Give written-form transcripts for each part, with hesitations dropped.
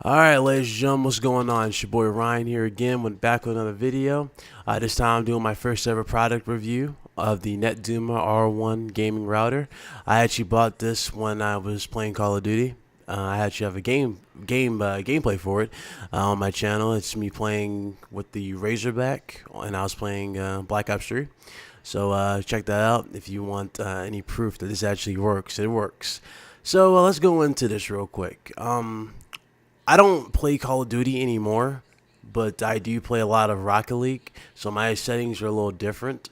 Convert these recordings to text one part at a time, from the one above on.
Alright, ladies and gentlemen, what's going on? It's your boy Ryan here again, back with another video. This time I'm doing my first ever product review of the Netduma R1 gaming router. I actually bought this when I was playing Call of Duty. I actually have a gameplay for it on my channel. It's me playing with the Razorback, and I was playing Black Ops 3. So check that out if you want any proof that this actually works. It works. So let's go into this real quick. I don't play Call of Duty anymore, but I do play a lot of Rocket League, so my settings are a little different.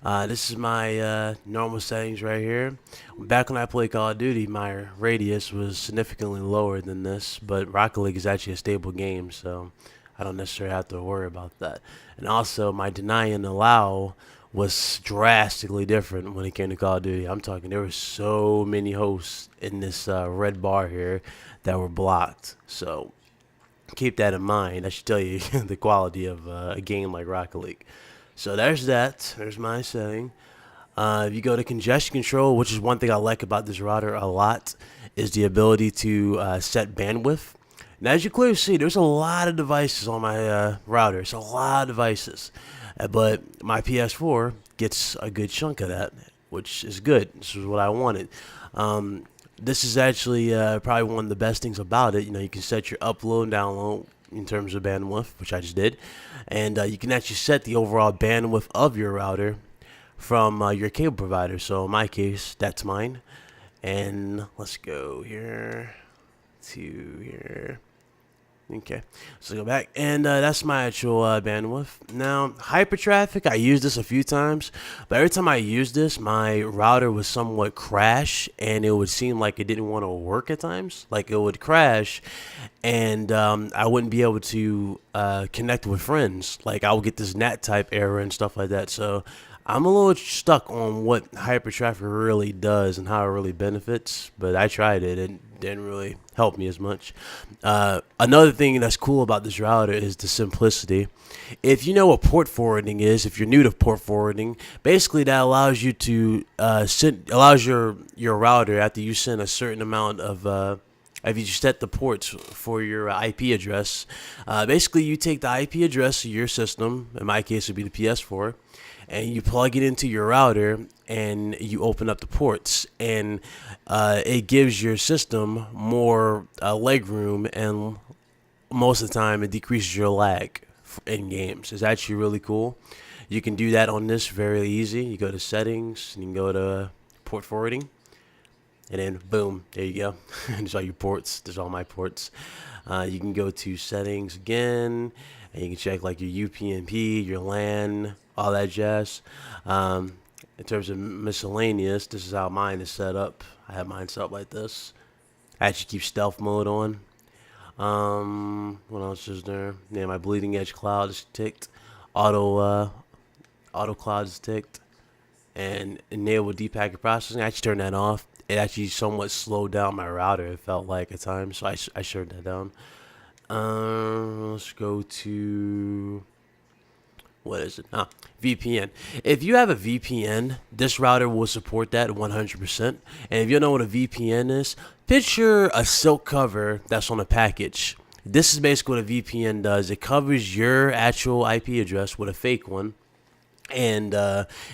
This is my normal settings right here. Back when I played Call of Duty, my radius was significantly lower than this, but Rocket League is actually a stable game, so I don't necessarily have to worry about that. And also, my deny and allow was drastically different when it came to Call of Duty. I'm talking, there were so many hosts in this red bar here that were blocked. So keep that in mind. I should tell you the quality of a game like Rocket League. So there's that. There's my setting. If you go to congestion control, which is one thing I like about this router a lot, is the ability to set bandwidth. Now, as you clearly see, there's a lot of devices on my router. It's a lot of devices. But my PS4 gets a good chunk of that, which is good. This is what I wanted. This is actually probably one of the best things about it. You know, you can set your upload and download in terms of bandwidth, which I just did. And you can actually set the overall bandwidth of your router from your cable provider. So in my case, that's mine. And let's go here to here. Okay, so go back, and that's my actual bandwidth. Now, hypertraffic, I used this a few times, but every time I used this, my router would somewhat crash, and it would seem like it didn't want to work at times. Like, it would crash, and I wouldn't be able to connect with friends. Like, I would get this NAT type error and stuff like that. So I'm a little stuck on what hypertraffic really does and how it really benefits, but I tried it and it didn't really help me as much. Another thing that's cool about this router is the simplicity. If you know what port forwarding is, if you're new to port forwarding, basically that allows you to allows your router, after you send a certain amount of if you set the ports for your IP address, basically you take the IP address of your system, in my case it would be the PS4, and you plug it into your router and you open up the ports, and it gives your system more leg room, and most of the time it decreases your lag in games. It's actually really cool. You can do that on this very easy. You go to settings and you can go to port forwarding, and then boom, there you go. There's all your ports. There's all my ports. You can go to settings again, and you can check like your UPnP, your LAN, all that jazz. In terms of miscellaneous, this is how mine is set up. I have mine set up like this. I actually keep stealth mode on. What else is there? Yeah, my bleeding edge cloud is ticked. Auto cloud is ticked. And enable deep packet processing. I actually turned that off. It actually somewhat slowed down my router, it felt like at times, so I shut that down. Let's go to, what is it? VPN. If you have a VPN, this router will support that 100%. And if you don't know what a VPN is, picture a silk cover that's on a package. This is basically what a VPN does. It covers your actual IP address with a fake one. And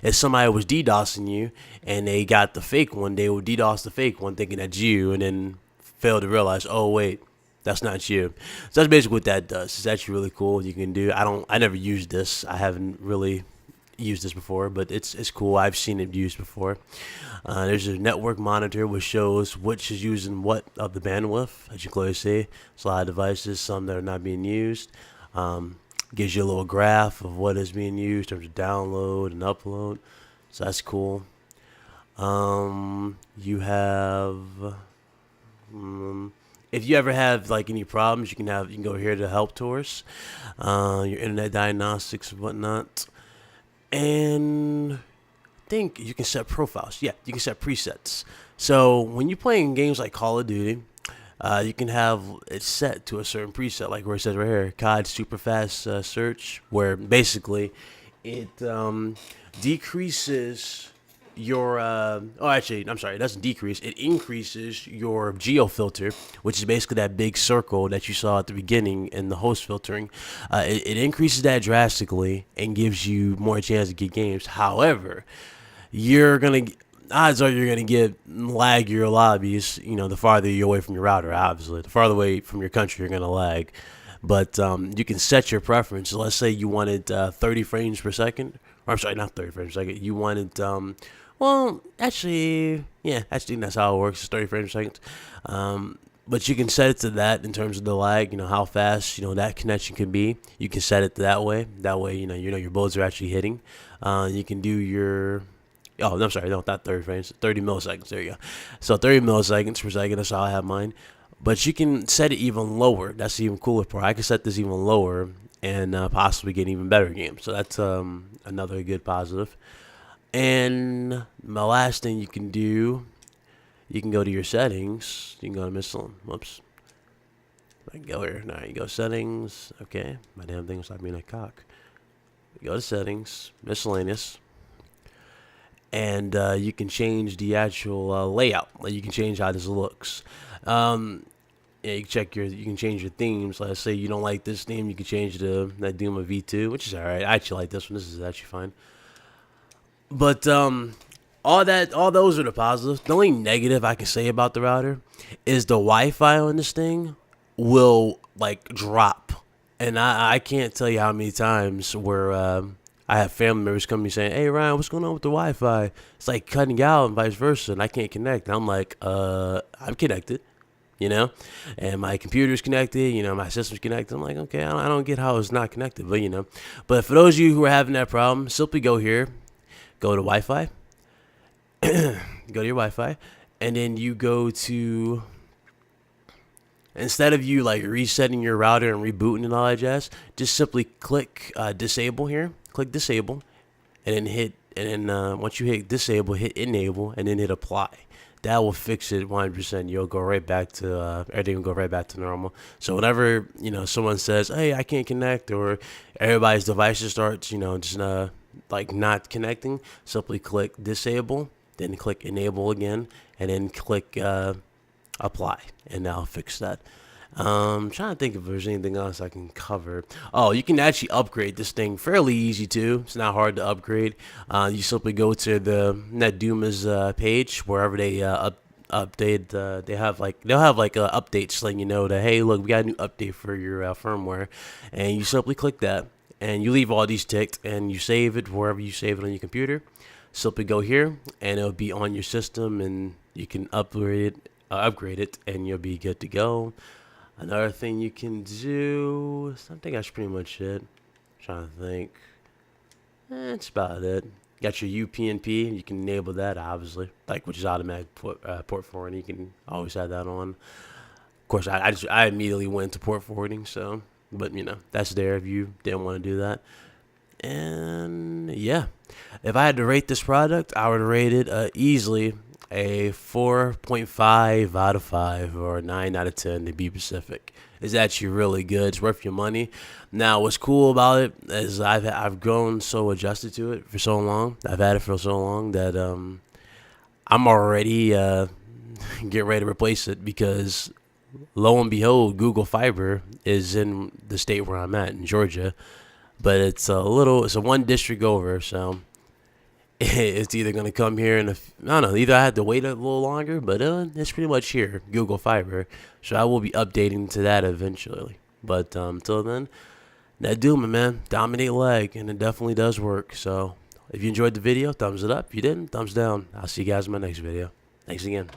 if somebody was DDoSing you and they got the fake one, they would DDoS the fake one thinking that's you, and then fail to realize, oh wait, that's not you. So that's basically what that does. It's actually really cool. You can do. I never used this. I haven't really used this before, but it's cool. I've seen it used before. There's a network monitor which shows which is using what of the bandwidth. As you clearly see, it's a lot of devices, some that are not being used. Gives you a little graph of what is being used in terms of download and upload, so that's cool. You have, if you ever have like any problems, you can go here to help tours, your internet diagnostics and whatnot, and I think you can set profiles. Yeah, you can set presets. So when you're playing games like Call of Duty, you can have it set to a certain preset, like where it says right here, COD super fast search, where basically it decreases your oh, actually, I'm sorry, it doesn't decrease, it increases your geo filter, which is basically that big circle that you saw at the beginning in the host filtering. It increases that drastically and gives you more chance to get games. However, you're gonna odds are you're gonna get laggier lobbies. You know, the farther you're away from your router, obviously, the farther away from your country, you're gonna lag. But you can set your preference. Let's say you wanted 30 frames per second. Or I'm sorry, not 30 frames per second. You wanted, well, actually, yeah, actually that's how it works. It's 30 frames per second. But you can set it to that in terms of the lag. You know how fast that connection can be. You can set it that way. That way, your builds are actually hitting. You can do your Oh, I'm sorry, no, not 30 frames, 30 milliseconds. There you go. So 30 milliseconds per second. That's how I have mine. But you can set it even lower. That's the even cooler part. I can set this even lower and possibly get even better games. So that's another good positive. And my last thing you can do, you can go to your settings. You can go to miscellaneous. Whoops. I can go here. Now you go settings. Okay. My damn thing was like being a cock. You go to settings, miscellaneous. And you can change the actual layout. Like you can change how this looks. Yeah, you can change your themes. Let's say you don't like this theme, you can change to Netduma V2, which is alright. I actually like this one. This is actually fine. But all those are the positives. The only negative I can say about the router is the Wi-Fi on this thing will like drop, and I can't tell you how many times where I have family members come to me saying, "Hey Ryan, what's going on with the Wi-Fi? It's like cutting out and vice versa, and I can't connect." And I'm like, I'm connected. And my computer's connected, my system's connected. I'm like, okay, I don't get how it's not connected, but for those of you who are having that problem, simply go here, go to Wi-Fi, go to your Wi-Fi, and then you go to, instead of you like resetting your router and rebooting and all that jazz, just simply click disable here, click disable, and then once you hit disable, hit enable, and then hit apply. That will fix it 100%. You'll go right back to everything will go right back to normal. So whenever someone says, "Hey, I can't connect," or everybody's devices starts just like not connecting, simply click disable, then click enable again, and then click apply, and that'll fix that. I'm trying to think if there's anything else I can cover. Oh, you can actually upgrade this thing fairly easy too. It's not hard to upgrade. You simply go to the Netduma's page wherever they update. They'll have updates letting you know that, hey, look, we got a new update for your firmware, and you simply click that, and you leave all these ticked, and you save it wherever you save it on your computer. Simply go here, and it'll be on your system, and you can upgrade it, and you'll be good to go. Another thing you can do, I think that's pretty much it. I'm trying to think. That's about it. Got your UPnP, you can enable that, obviously, which is automatic port forwarding. You can always have that on. Of course, I immediately went to port forwarding, so, but that's there if you didn't want to do that. And yeah, if I had to rate this product, I would rate it easily a 4.5 out of 5 or a 9 out of 10 to be specific. It's actually really good. It's worth your money. Now, what's cool about it is I've grown so adjusted to it for so long. I've had it for so long that I'm already getting ready to replace it because lo and behold, Google Fiber is in the state where I'm at in Georgia, but it's a one district over, so it's either going to come here I don't know, either I have to wait a little longer, but it's pretty much here, Google Fiber. So I will be updating to that eventually. But until then, Netduma, man, dominate lag, and it definitely does work. So if you enjoyed the video, thumbs it up. If you didn't, thumbs down. I'll see you guys in my next video. Thanks again.